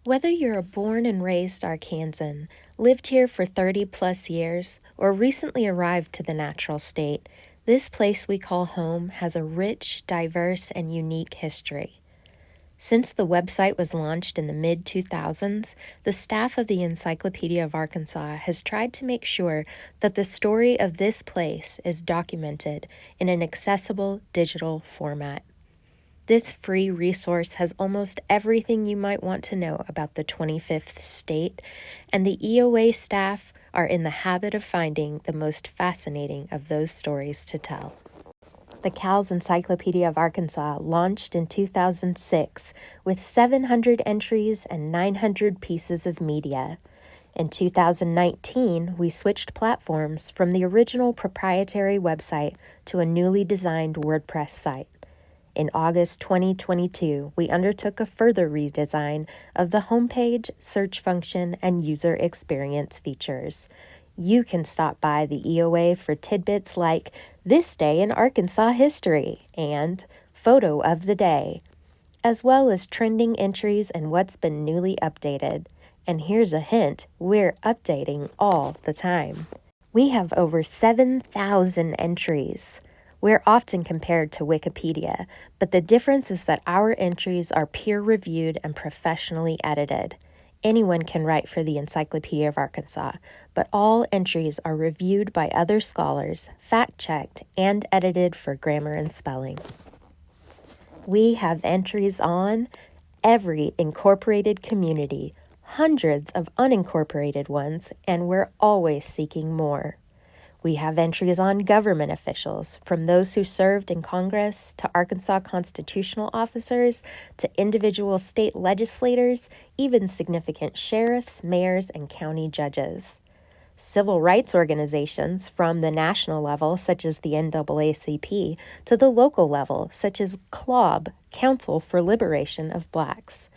Whether you're a born and raised Arkansan, lived here for 30 plus years, or recently arrived to the natural state, this place we call home has a rich, diverse, and unique history. Since the website was launched in the mid-2000s, the staff of the Encyclopedia of Arkansas has tried to make sure that the story of this place is documented in an accessible digital format. This free resource has almost everything you might want to know about the 25th state, and the EOA staff are in the habit of finding the most fascinating of those stories to tell. The CAL's Encyclopedia of Arkansas launched in 2006 with 700 entries and 900 pieces of media. In 2019, we switched platforms from the original proprietary website to a newly designed WordPress site. In August 2022, we undertook a further redesign of the homepage, search function, and user experience features. You can stop by the EOA for tidbits like This Day in Arkansas History and Photo of the Day, as well as trending entries and what's been newly updated. And here's a hint, we're updating all the time. We have over 7,000 entries. We're often compared to Wikipedia, but the difference is that our entries are peer-reviewed and professionally edited. Anyone can write for the Encyclopedia of Arkansas, but all entries are reviewed by other scholars, fact-checked, and edited for grammar and spelling. We have entries on every incorporated community, hundreds of unincorporated ones, and we're always seeking more. We have entries on government officials, from those who served in Congress to Arkansas constitutional officers to individual state legislators, even significant sheriffs, mayors, and county judges. Civil rights organizations from the national level, such as the NAACP, to the local level, such as CLOB, Council for Liberation of Blacks.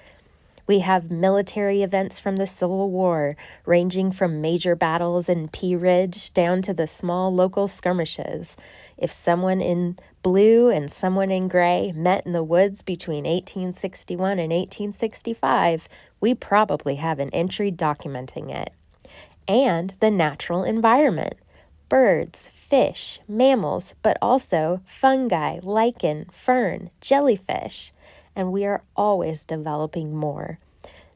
We have military events from the Civil War, ranging from major battles in Pea Ridge down to the small local skirmishes. If someone in blue and someone in gray met in the woods between 1861 and 1865, we probably have an entry documenting it. And the natural environment. Birds, fish, mammals, but also fungi, lichen, fern, jellyfish. And we are always developing more.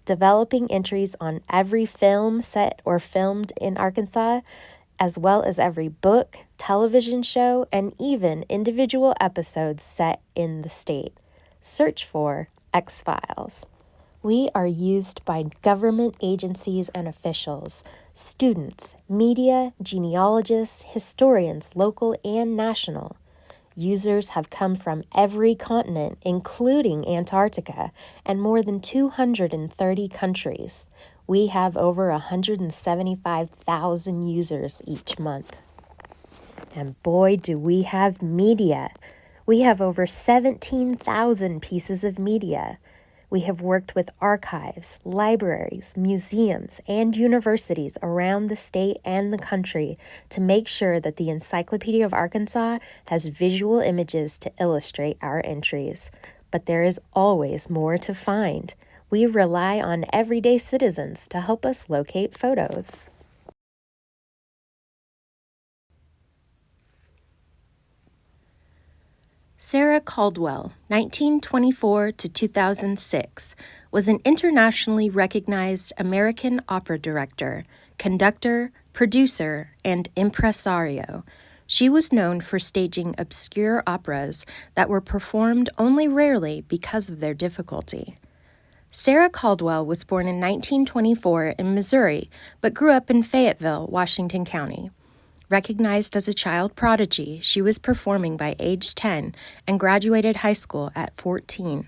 Developing entries on every film set or filmed in Arkansas, as well as every book, television show, and even individual episodes set in the state. Search for X-Files. We are used by government agencies and officials, students, media, genealogists, historians, local and national. Users have come from every continent, including Antarctica, and more than 230 countries. We have over 175,000 users each month. And boy, do we have media. We have over 17,000 pieces of media. We have worked with archives, libraries, museums, and universities around the state and the country to make sure that the Encyclopedia of Arkansas has visual images to illustrate our entries. But there is always more to find. We rely on everyday citizens to help us locate photos. Sarah Caldwell, 1924 to 2006, was an internationally recognized American opera director, conductor, producer, and impresario. She was known for staging obscure operas that were performed only rarely because of their difficulty. Sarah Caldwell was born in 1924 in Missouri, but grew up in Fayetteville, Washington County. Recognized as a child prodigy, she was performing by age 10 and graduated high school at 14.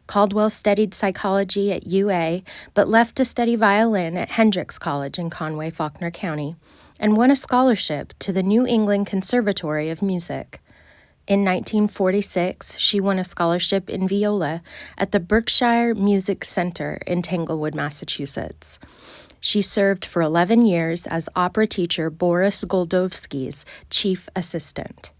Caldwell studied psychology at UA, but left to study violin at Hendricks College in Conway, Faulkner County, and won a scholarship to the New England Conservatory of Music. In 1946, she won a scholarship in viola at the Berkshire Music Center in Tanglewood, Massachusetts. She served for 11 years as opera teacher Boris Goldovsky's chief assistant.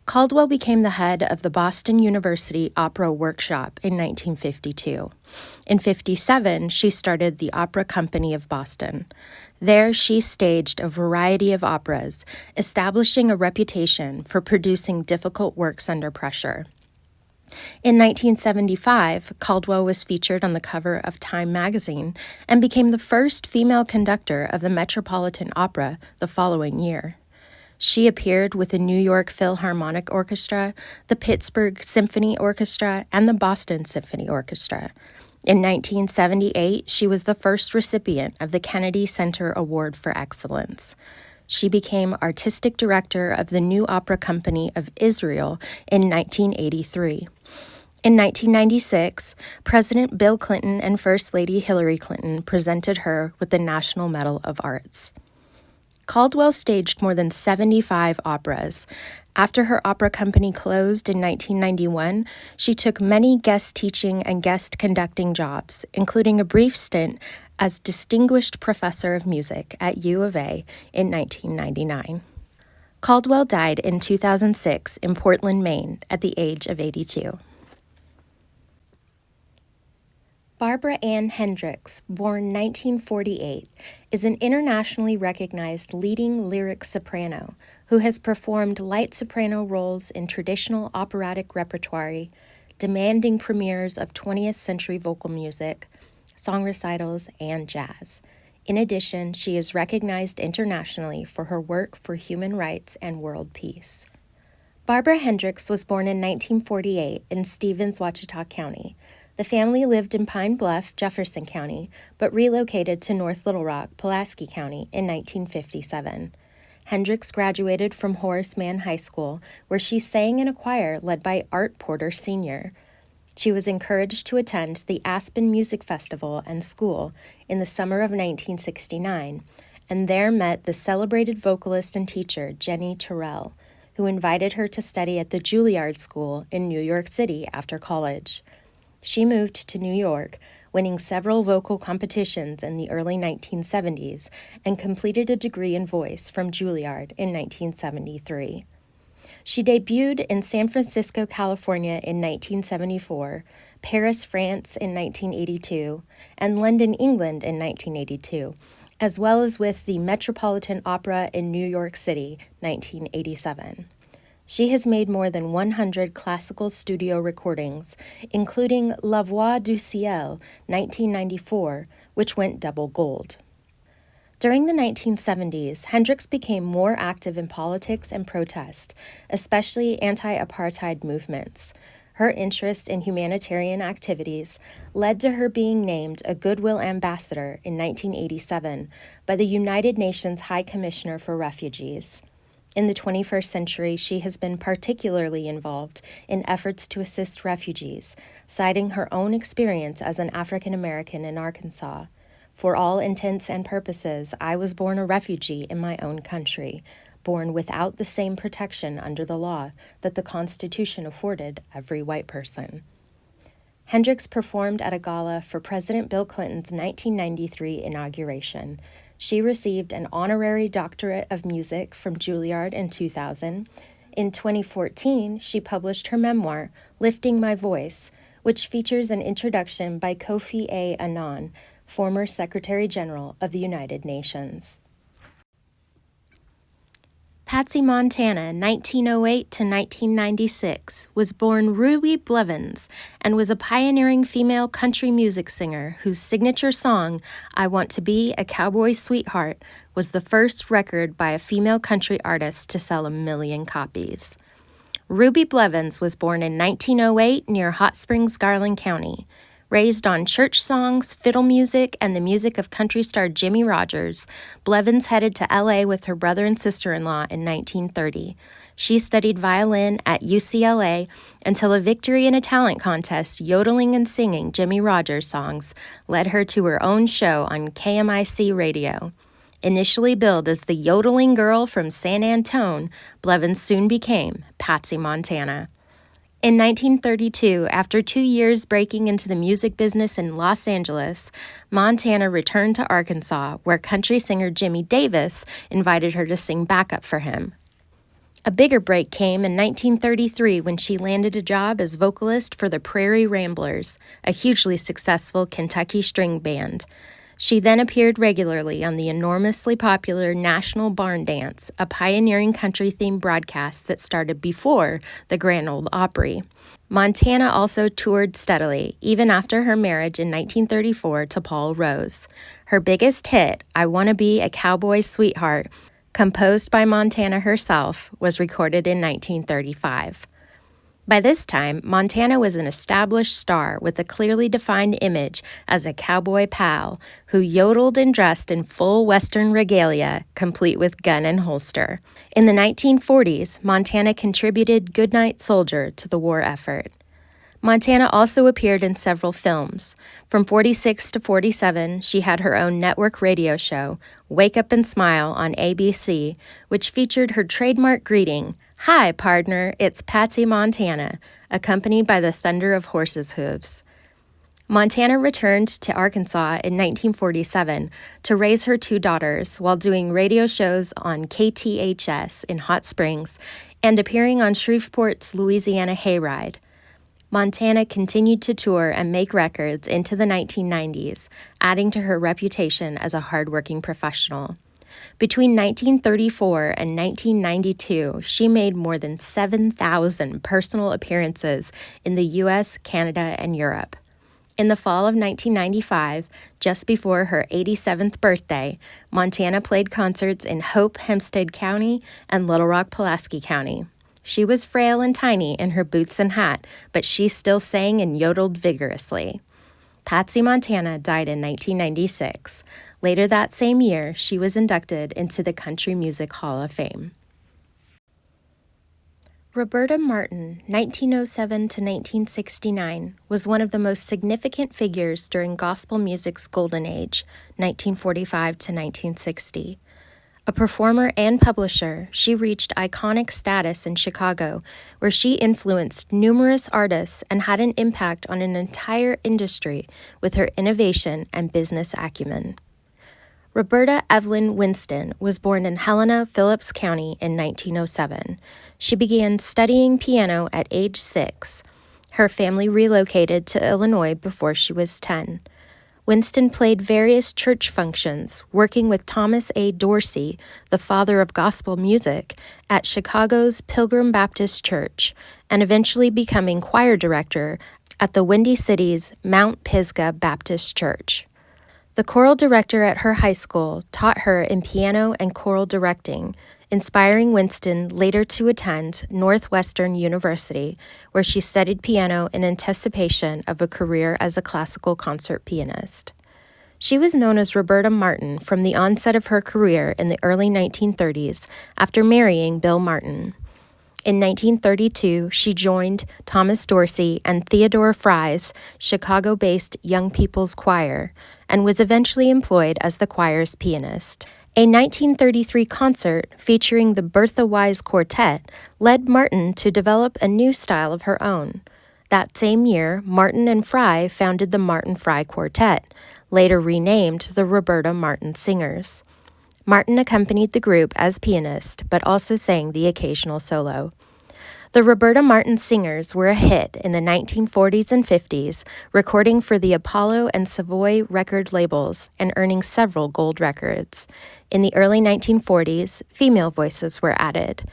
Caldwell became the head of the Boston University Opera Workshop in 1952. In 1957, she started the Opera Company of Boston. There, she staged a variety of operas, establishing a reputation for producing difficult works under pressure. In 1975, Caldwell was featured on the cover of Time magazine and became the first female conductor of the Metropolitan Opera the following year. She appeared with the New York Philharmonic Orchestra, the Pittsburgh Symphony Orchestra, and the Boston Symphony Orchestra. In 1978, she was the first recipient of the Kennedy Center Award for Excellence. She became artistic director of the New Opera Company of Israel in 1983. In 1996, President Bill Clinton and First Lady Hillary Clinton presented her with the National Medal of Arts. Caldwell staged more than 75 operas. After her opera company closed in 1991, she took many guest teaching and guest conducting jobs, including a brief stint as Distinguished Professor of Music at U of A in 1999. Caldwell died in 2006 in Portland, Maine, at the age of 82. Barbara Ann Hendricks, born 1948, is an internationally recognized leading lyric soprano who has performed light soprano roles in traditional operatic repertoire, demanding premieres of 20th century vocal music, song recitals, and jazz. In addition, she is recognized internationally for her work for human rights and world peace. Barbara Hendricks was born in 1948 in Stevens, Ouachita County. The family lived in Pine Bluff, Jefferson County, but relocated to North Little Rock, Pulaski County in 1957. Hendricks graduated from Horace Mann High School, where she sang in a choir led by Art Porter Sr. She was encouraged to attend the Aspen Music Festival and School in the summer of 1969, and there met the celebrated vocalist and teacher Jenny Terrell, who invited her to study at the Juilliard School in New York City after college. She moved to New York, winning several vocal competitions in the early 1970s, and completed a degree in voice from Juilliard in 1973. She debuted in San Francisco, California in 1974, Paris, France in 1982, and London, England in 1982, as well as with the Metropolitan Opera in New York City, 1987. She has made more than 100 classical studio recordings, including La Voix du Ciel, 1994, which went double gold. During the 1970s, Hendricks became more active in politics and protest, especially anti-apartheid movements. Her interest in humanitarian activities led to her being named a Goodwill Ambassador in 1987 by the United Nations High Commissioner for Refugees. In the 21st century, she has been particularly involved in efforts to assist refugees, citing her own experience as an African American in Arkansas. For all intents and purposes, I was born a refugee in my own country, born without the same protection under the law that the Constitution afforded every white person. Hendricks performed at a gala for President Bill Clinton's 1993 inauguration. She received an honorary doctorate of music from Juilliard in 2000. In 2014, she published her memoir, Lifting My Voice, which features an introduction by Kofi A. Annan, former Secretary General of the United Nations. Patsy Montana, 1908 to 1996, was born Ruby Blevins and was a pioneering female country music singer whose signature song, I Want to Be a Cowboy Sweetheart, was the first record by a female country artist to sell 1 million copies. Ruby Blevins was born in 1908 near Hot Springs, Garland County. Raised on church songs, fiddle music, and the music of country star Jimmie Rodgers, Blevins headed to L.A. with her brother and sister-in-law in 1930. She studied violin at UCLA until a victory in a talent contest yodeling and singing Jimmie Rodgers songs led her to her own show on KMIC radio. Initially billed as the yodeling girl from San Antone, Blevins soon became Patsy Montana. In 1932, after 2 years breaking into the music business in Los Angeles, Montana returned to Arkansas, where country singer Jimmy Davis invited her to sing backup for him. A bigger break came in 1933 when she landed a job as vocalist for the Prairie Ramblers, a hugely successful Kentucky string band. She then appeared regularly on the enormously popular National Barn Dance, a pioneering country-themed broadcast that started before the Grand Ole Opry. Montana also toured steadily, even after her marriage in 1934 to Paul Rose. Her biggest hit, I Wanna Be a Cowboy Sweetheart, composed by Montana herself, was recorded in 1935. By this time, Montana was an established star with a clearly defined image as a cowboy pal who yodeled and dressed in full Western regalia, complete with gun and holster. In the 1940s, Montana contributed Goodnight Soldier to the war effort. Montana also appeared in several films. From 46 to 47, she had her own network radio show, Wake Up and Smile, on ABC, which featured her trademark greeting, "Hi, partner, it's Patsy Montana," accompanied by the thunder of horses' hooves. Montana returned to Arkansas in 1947 to raise her two daughters while doing radio shows on KTHS in Hot Springs and appearing on Shreveport's Louisiana Hayride. Montana continued to tour and make records into the 1990s, adding to her reputation as a hardworking professional. Between 1934 and 1992, she made more than 7,000 personal appearances in the U.S., Canada, and Europe. In the fall of 1995, just before her 87th birthday, Montana played concerts in Hope, Hempstead County, and Little Rock, Pulaski County. She was frail and tiny in her boots and hat, but she still sang and yodeled vigorously. Patsy Montana died in 1996. Later that same year, she was inducted into the Country Music Hall of Fame. Roberta Martin, 1907 to 1969, was one of the most significant figures during gospel music's golden age, 1945 to 1960. A performer and publisher, she reached iconic status in Chicago, where she influenced numerous artists and had an impact on an entire industry with her innovation and business acumen. Roberta Evelyn Winston was born in Helena, Phillips County in 1907. She began studying piano at age 6. Her family relocated to Illinois before she was 10. Winston played various church functions, working with Thomas A. Dorsey, the father of gospel music, at Chicago's Pilgrim Baptist Church, and eventually becoming choir director at the Windy City's Mount Pisgah Baptist Church. The choral director at her high school taught her in piano and choral directing, inspiring Winston later to attend Northwestern University, where she studied piano in anticipation of a career as a classical concert pianist. She was known as Roberta Martin from the onset of her career in the early 1930s after marrying Bill Martin. In 1932, she joined Thomas Dorsey and Theodore Fry's Chicago-based Young People's Choir and was eventually employed as the choir's pianist. A 1933 concert featuring the Bertha Wise Quartet led Martin to develop a new style of her own. That same year, Martin and Fry founded the Martin-Fry Quartet, later renamed the Roberta Martin Singers. Martin accompanied the group as pianist, but also sang the occasional solo. The Roberta Martin Singers were a hit in the 1940s and 50s, recording for the Apollo and Savoy record labels and earning several gold records. In the early 1940s, female voices were added.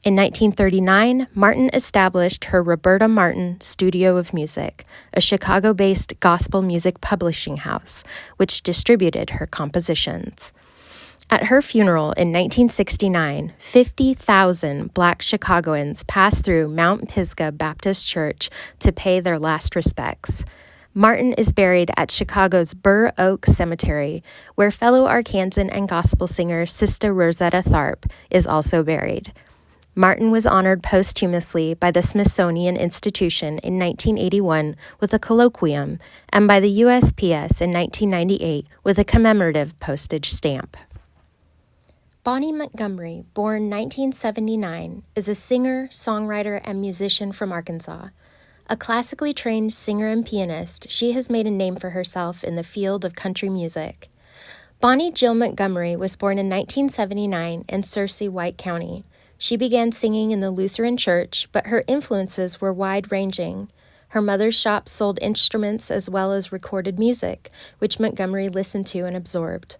In 1939, Martin established her Roberta Martin Studio of Music, a Chicago-based gospel music publishing house, which distributed her compositions. At her funeral in 1969, 50,000 Black Chicagoans passed through Mount Pisgah Baptist Church to pay their last respects. Martin is buried at Chicago's Burr Oak Cemetery, where fellow Arkansan and gospel singer Sister Rosetta Tharpe is also buried. Martin was honored posthumously by the Smithsonian Institution in 1981 with a colloquium and by the USPS in 1998 with a commemorative postage stamp. Bonnie Montgomery, born 1979, is a singer, songwriter, and musician from Arkansas. A classically trained singer and pianist, she has made a name for herself in the field of country music. Bonnie Jill Montgomery was born in 1979 in Searcy, White County. She began singing in the Lutheran church, but her influences were wide-ranging. Her mother's shop sold instruments as well as recorded music, which Montgomery listened to and absorbed.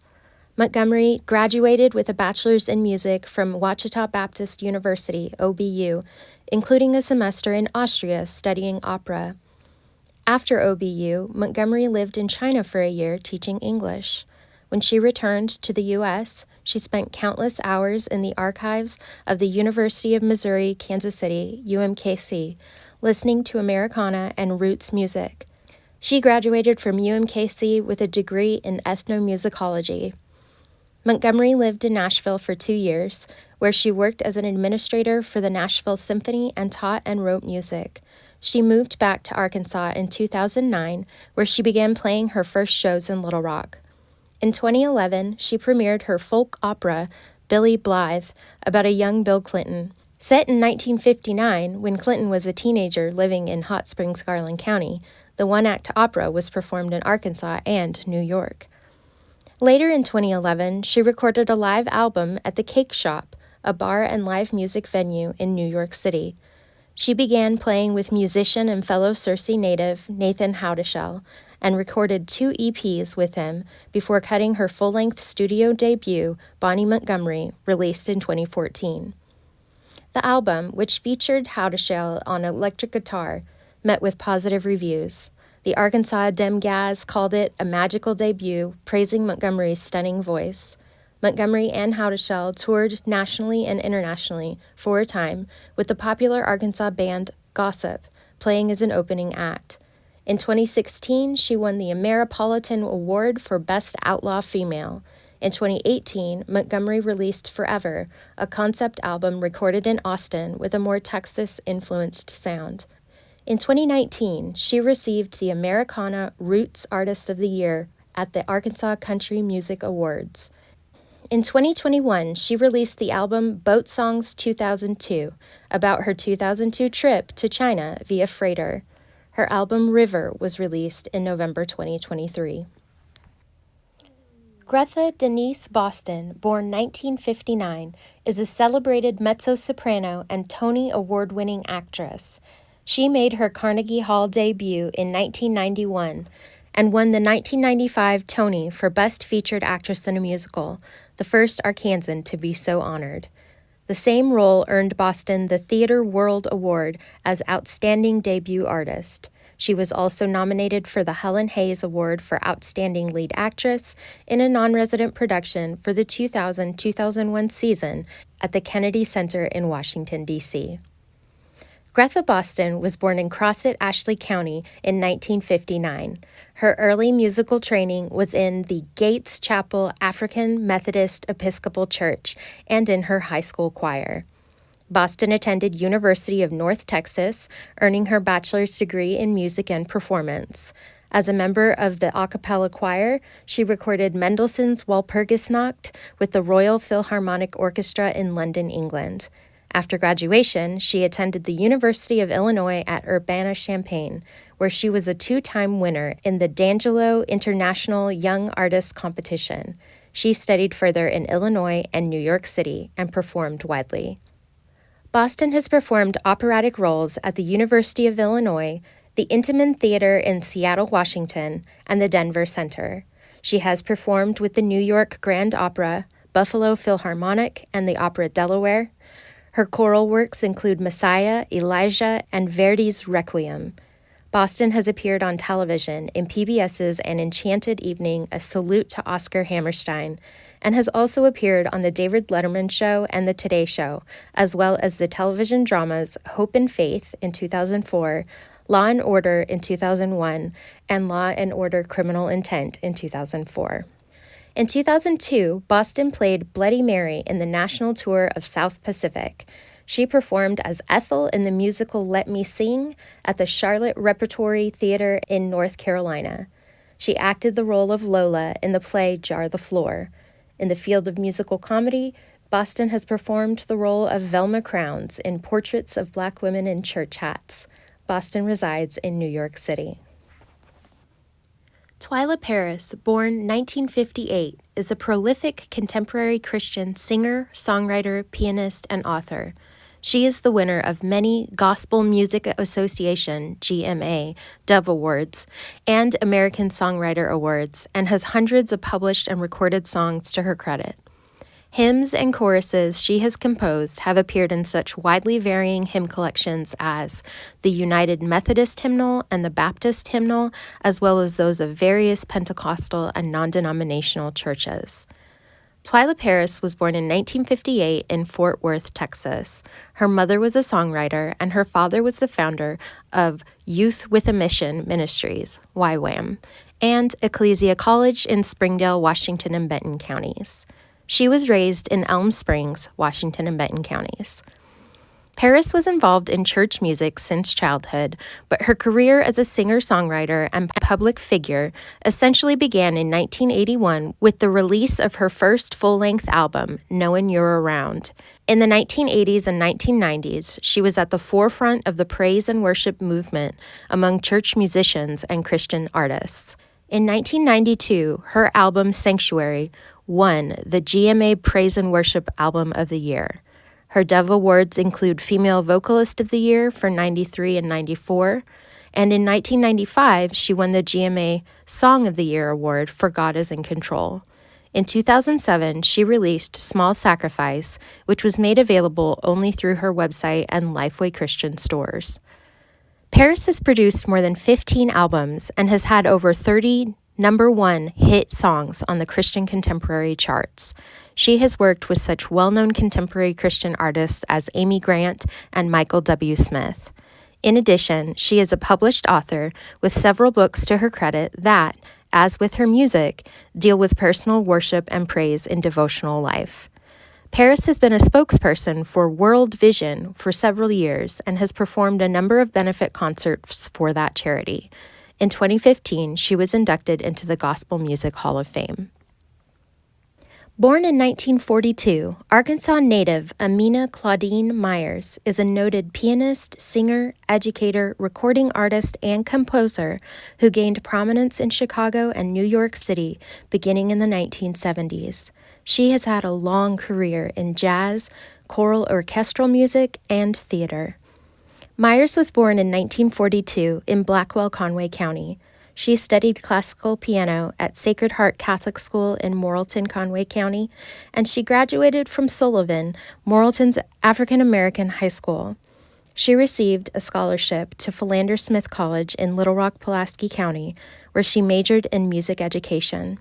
Montgomery graduated with a bachelor's in music from Ouachita Baptist University, OBU, including a semester in Austria studying opera. After OBU, Montgomery lived in China for a year teaching English. When she returned to the U.S., she spent countless hours in the archives of the University of Missouri, Kansas City, UMKC, listening to Americana and roots music. She graduated from UMKC with a degree in ethnomusicology. Montgomery lived in Nashville for 2 years, where she worked as an administrator for the Nashville Symphony and taught and wrote music. She moved back to Arkansas in 2009, where she began playing her first shows in Little Rock. In 2011, she premiered her folk opera, Billy Blythe, about a young Bill Clinton. Set in 1959, when Clinton was a teenager living in Hot Springs, Garland County, the one-act opera was performed in Arkansas and New York. Later in 2011, she recorded a live album at the Cake Shop, a bar and live music venue in New York City. She began playing with musician and fellow Searcy native Nathan Howdeshell, and recorded 2 EPs with him before cutting her full-length studio debut, Bonnie Montgomery, released in 2014. The album, which featured Howdeshell on electric guitar, met with positive reviews. The Arkansas Dem Gaz called it a magical debut, praising Montgomery's stunning voice. Montgomery and Howdeshell toured nationally and internationally for a time with the popular Arkansas band Gossip, playing as an opening act. In 2016, she won the Ameripolitan Award for Best Outlaw Female. In 2018, Montgomery released Forever, a concept album recorded in Austin with a more Texas-influenced sound. In 2019, she received the Americana Roots Artist of the Year at the Arkansas Country Music Awards. In 2021, she released the album Boat Songs 2002, about her 2002 trip to China via freighter. Her album River was released in November 2023. Gretha Denise Boston, born 1959, is a celebrated mezzo-soprano and Tony Award-winning actress. She made her Carnegie Hall debut in 1991 and won the 1995 Tony for Best Featured Actress in a Musical, the first Arkansan to be so honored. The same role earned Boston the Theatre World Award as Outstanding Debut Artist. She was also nominated for the Helen Hayes Award for Outstanding Lead Actress in a non-resident production for the 2000-2001 season at the Kennedy Center in Washington, D.C. Gretha Boston was born in Crossett, Ashley County in 1959. Her early musical training was in the Gates Chapel African Methodist Episcopal Church and in her high school choir. Boston attended University of North Texas, earning her bachelor's degree in music and performance. As a member of the a cappella choir, she recorded Mendelssohn's Walpurgisnacht with the Royal Philharmonic Orchestra in London, England. After graduation, she attended the University of Illinois at Urbana-Champaign, where she was a 2-time winner in the D'Angelo International Young Artist Competition. She studied further in Illinois and New York City and performed widely. Boston has performed operatic roles at the University of Illinois, the Intiman Theater in Seattle, Washington, and the Denver Center. She has performed with the New York Grand Opera, Buffalo Philharmonic, and the Opera Delaware. Her choral works include Messiah, Elijah, and Verdi's Requiem. Boston has appeared on television in PBS's An Enchanted Evening, A Salute to Oscar Hammerstein, and has also appeared on The David Letterman Show and The Today Show, as well as the television dramas Hope and Faith in 2004, Law and Order in 2001, and Law and Order Criminal Intent in 2004. In 2002, Boston played Bloody Mary in the national tour of South Pacific. She performed as Ethel in the musical Let Me Sing at the Charlotte Repertory Theater in North Carolina. She acted the role of Lola in the play Jar the Floor. In the field of musical comedy, Boston has performed the role of Velma Crowns in Portraits of Black Women in Church Hats. Boston resides in New York City. Twila Paris, born 1958, is a prolific contemporary Christian singer, songwriter, pianist, and author. She is the winner of many Gospel Music Association (GMA) Dove Awards and American Songwriter Awards, and has hundreds of published and recorded songs to her credit. Hymns and choruses she has composed have appeared in such widely varying hymn collections as the United Methodist Hymnal and the Baptist Hymnal, as well as those of various Pentecostal and non-denominational churches. Twila Paris was born in 1958 in Fort Worth, Texas. Her mother was a songwriter, and her father was the founder of Youth with a Mission Ministries, YWAM, and Ecclesia College in Springdale, Washington, and Benton counties. She was raised in Elm Springs, Washington, and Benton counties. Paris was involved in church music since childhood, but her career as a singer-songwriter and public figure essentially began in 1981 with the release of her first full-length album, Knowin' You're Around. In the 1980s and 1990s, she was at the forefront of the praise and worship movement among church musicians and Christian artists. In 1992, her album Sanctuary won the GMA Praise and Worship Album of the Year. Her Dove Awards include Female Vocalist of the Year for 93 and 94, and in 1995, she won the GMA Song of the Year Award for God is in Control. In 2007, she released Small Sacrifice, which was made available only through her website and Lifeway Christian stores. Paris has produced more than 15 albums and has had over 30 #1 hit songs on the Christian contemporary charts. She has worked with such well-known contemporary Christian artists as Amy Grant and Michael W. Smith. In addition, she is a published author with several books to her credit that, as with her music, deal with personal worship and praise in devotional life. Paris has been a spokesperson for World Vision for several years and has performed a number of benefit concerts for that charity. In 2015, she was inducted into the Gospel Music Hall of Fame. Born in 1942, Arkansan native Amina Claudine Myers is a noted pianist, singer, educator, recording artist, and composer who gained prominence in Chicago and New York City beginning in the 1970s. She has had a long career in jazz, choral orchestral music, and theater. Myers was born in 1942 in Blackwell, Conway County. She studied classical piano at Sacred Heart Catholic School in Morrilton, Conway County, and she graduated from Sullivan, Morrilton's African American high school. She received a scholarship to Philander Smith College in Little Rock, Pulaski County, where she majored in music education.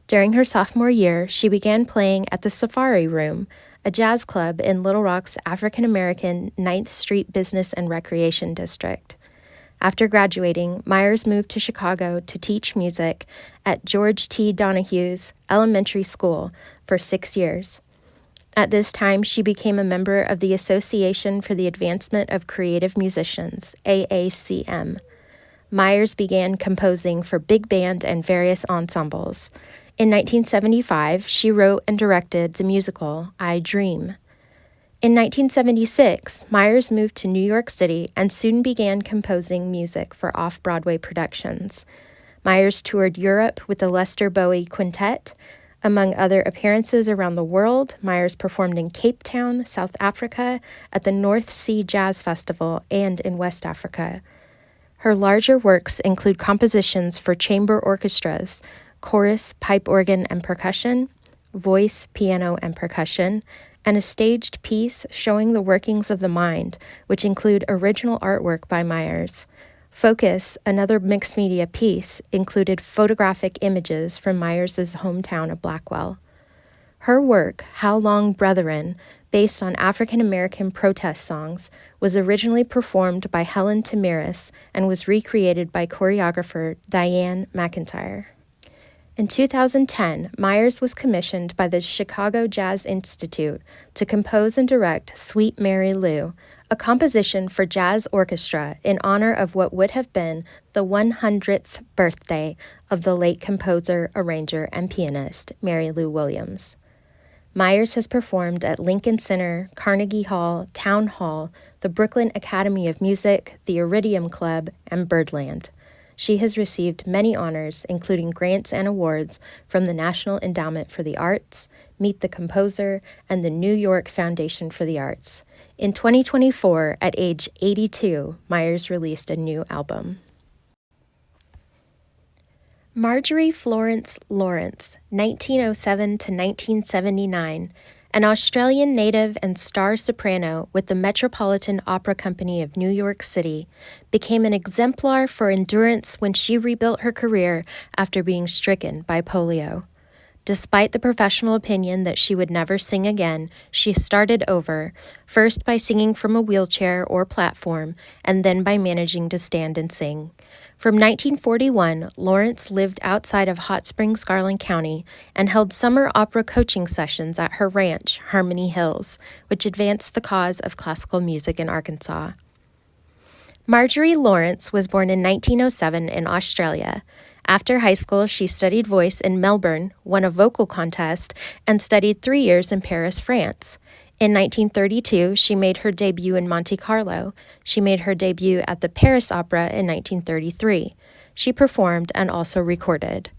During her sophomore year, she began playing at the Safari Room, a jazz club in Little Rock's African American 9th Street Business and Recreation District. After graduating, Myers moved to Chicago to teach music at George T. Donahue's elementary school for 6 years. At this time, she became a member of the Association for the Advancement of Creative Musicians, AACM. Myers began composing for big band and various ensembles. In 1975, she wrote and directed the musical I Dream. In 1976, Myers moved to New York City and soon began composing music for off-Broadway productions. Myers toured Europe with the Lester Bowie Quintet. Among other appearances around the world, Myers performed in Cape Town, South Africa, at the North Sea Jazz Festival, and in West Africa. Her larger works include compositions for chamber orchestras, chorus, pipe organ and percussion, voice, piano, and percussion, and a staged piece showing the workings of the mind, which include original artwork by Myers. Focus, another mixed media piece, included photographic images from Myers' hometown of Blackwell. Her work, How Long, Brethren, based on African American protest songs, was originally performed by Helen Tamiris and was recreated by choreographer Diane McIntyre. In 2010, Myers was commissioned by the Chicago Jazz Institute to compose and direct Sweet Mary Lou, a composition for jazz orchestra in honor of what would have been the 100th birthday of the late composer, arranger, and pianist Mary Lou Williams. Myers has performed at Lincoln Center, Carnegie Hall, Town Hall, the Brooklyn Academy of Music, the Iridium Club, and Birdland. She has received many honors, including grants and awards from the National Endowment for the Arts, Meet the Composer, and the New York Foundation for the Arts. In 2024, at age 82, Myers released a new album. Marjorie Florence Lawrence, 1907 to 1979, an Australian native and star soprano with the Metropolitan Opera Company of New York City, became an exemplar for endurance when she rebuilt her career after being stricken by polio. Despite the professional opinion that she would never sing again, she started over, first by singing from a wheelchair or platform, and then by managing to stand and sing. From 1941, Lawrence lived outside of Hot Springs, Garland County, and held summer opera coaching sessions at her ranch, Harmony Hills, which advanced the cause of classical music in Arkansas. Marjorie Lawrence was born in 1907 in Australia. After high school, she studied voice in Melbourne, won a vocal contest, and studied 3 years in Paris, France. In 1932, she made her debut in Monte Carlo. She made her debut at the Paris Opera in 1933. She performed and also recorded.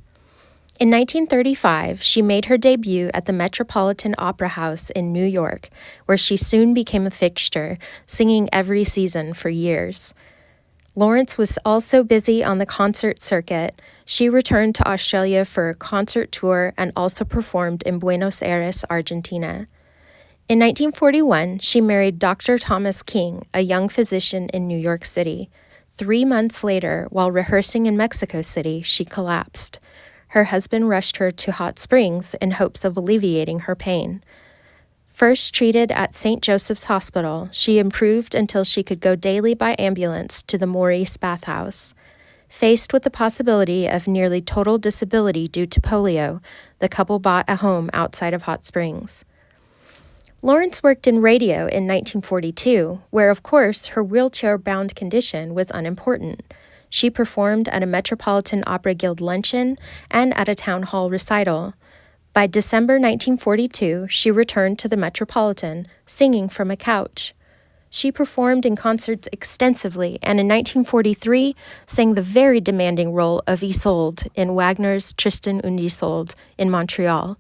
In 1935, she made her debut at the Metropolitan Opera House in New York, where she soon became a fixture, singing every season for years. Lawrence was also busy on the concert circuit. She returned to Australia for a concert tour and also performed in Buenos Aires, Argentina. In 1941, she married Dr. Thomas King, a young physician in New York City. 3 months later, while rehearsing in Mexico City, she collapsed. Her husband rushed her to Hot Springs in hopes of alleviating her pain. First treated at St. Joseph's Hospital, she improved until she could go daily by ambulance to the Maurice Bathhouse. Faced with the possibility of nearly total disability due to polio, the couple bought a home outside of Hot Springs. Lawrence worked in radio in 1942, where, of course, her wheelchair-bound condition was unimportant. She performed at a Metropolitan Opera Guild luncheon and at a town hall recital. By December 1942, she returned to the Metropolitan, singing from a couch. She performed in concerts extensively, and in 1943 sang the very demanding role of Isolde in Wagner's Tristan und Isolde in Montreal.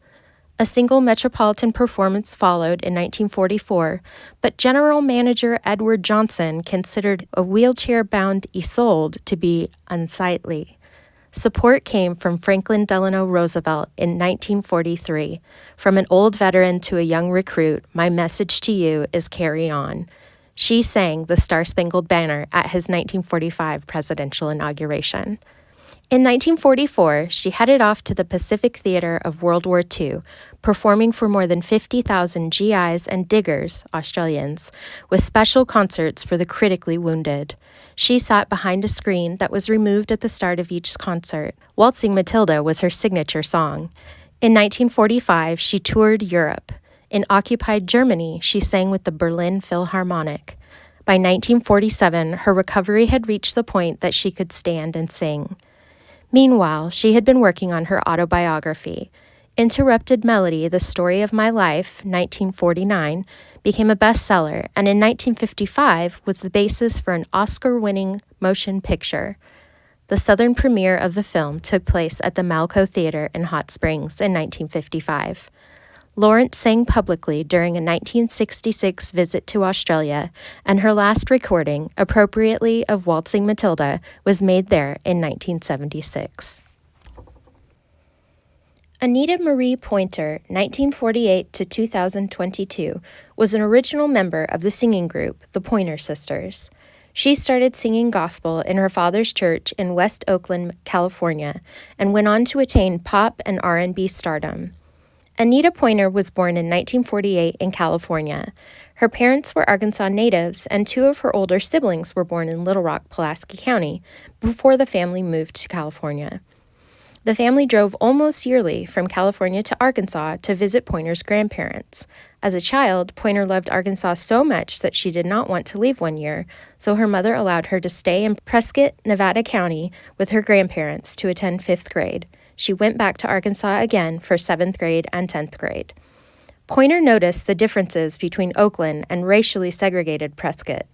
A single Metropolitan performance followed in 1944, but General Manager Edward Johnson considered a wheelchair-bound Isolde to be unsightly. Support came from Franklin Delano Roosevelt in 1943. From an old veteran to a young recruit, my message to you is carry on. She sang the Star-Spangled Banner at his 1945 presidential inauguration. In 1944, she headed off to the Pacific Theater of World War II, performing for more than 50,000 GIs and diggers, Australians, with special concerts for the critically wounded. She sat behind a screen that was removed at the start of each concert. Waltzing Matilda was her signature song. In 1945, she toured Europe. In occupied Germany, she sang with the Berlin Philharmonic. By 1947, her recovery had reached the point that she could stand and sing. Meanwhile, she had been working on her autobiography. Interrupted Melody, The Story of My Life, 1949, became a bestseller, and in 1955 was the basis for an Oscar-winning motion picture. The Southern premiere of the film took place at the Malco Theater in Hot Springs in 1955. Lawrence sang publicly during a 1966 visit to Australia, and her last recording, appropriately of Waltzing Matilda, was made there in 1976. Anita Marie Pointer, 1948 to 2022, was an original member of the singing group, the Pointer Sisters. She started singing gospel in her father's church in West Oakland, California, and went on to attain pop and R&B stardom. Anita Pointer was born in 1948 in California. Her parents were Arkansas natives, and 2 of her older siblings were born in Little Rock, Pulaski County, before the family moved to California. The family drove almost yearly from California to Arkansas to visit Pointer's grandparents. As a child, Pointer loved Arkansas so much that she did not want to leave one year, so her mother allowed her to stay in Prescott, Nevada County with her grandparents to attend 5th grade. She went back to Arkansas again for 7th grade and 10th grade. Pointer noticed the differences between Oakland and racially segregated Prescott.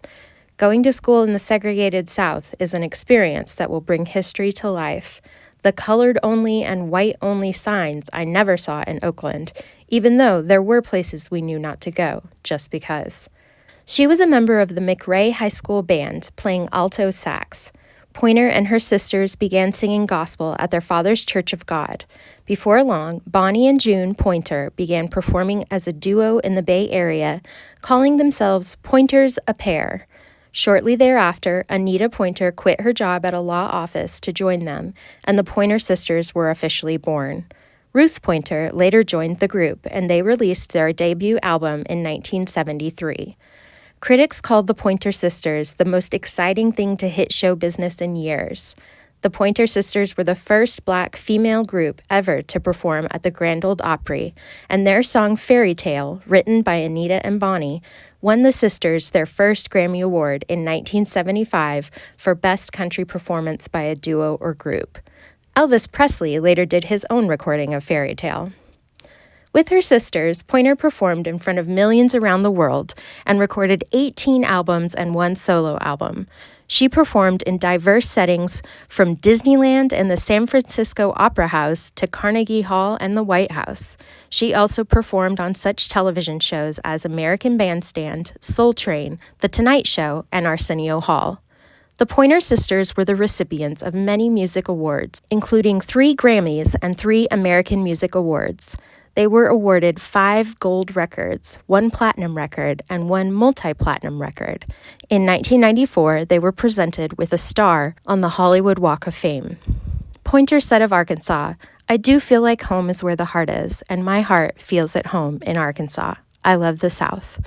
Going to school in the segregated South is an experience that will bring history to life. The colored-only and white-only signs I never saw in Oakland, even though there were places we knew not to go, just because. She was a member of the McRae High School band, playing alto sax. Pointer and her sisters began singing gospel at their father's Church of God. Before long, Bonnie and June Pointer began performing as a duo in the Bay Area, calling themselves Pointers a Pair. Shortly thereafter, Anita Pointer quit her job at a law office to join them, and the Pointer sisters were officially born. Ruth Pointer later joined the group, and they released their debut album in 1973. Critics called the Pointer Sisters the most exciting thing to hit show business in years. The Pointer Sisters were the first Black female group ever to perform at the Grand Ole Opry, and their song Fairy Tale, written by Anita and Bonnie, won the sisters their first Grammy Award in 1975 for Best Country Performance by a Duo or Group. Elvis Presley later did his own recording of Fairy Tale. With her sisters, Pointer performed in front of millions around the world and recorded 18 albums and one solo album. She performed in diverse settings from Disneyland and the San Francisco Opera House to Carnegie Hall and the White House. She also performed on such television shows as American Bandstand, Soul Train, The Tonight Show, and Arsenio Hall. The Pointer Sisters were the recipients of many music awards, including 3 Grammys and 3 American Music Awards. They were awarded 5 gold records, 1 platinum record, and 1 multi-platinum record. In 1994, they were presented with a star on the Hollywood Walk of Fame. Pointer said of Arkansas, "I do feel like home is where the heart is, and my heart feels at home in Arkansas. I love the South."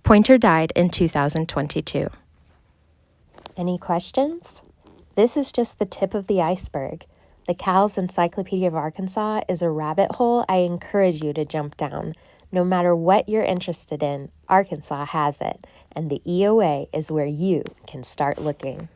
Pointer died in 2022. Any questions? This is just the tip of the iceberg. The Cal's Encyclopedia of Arkansas is a rabbit hole I encourage you to jump down. No matter what you're interested in, Arkansas has it, and the EOA is where you can start looking.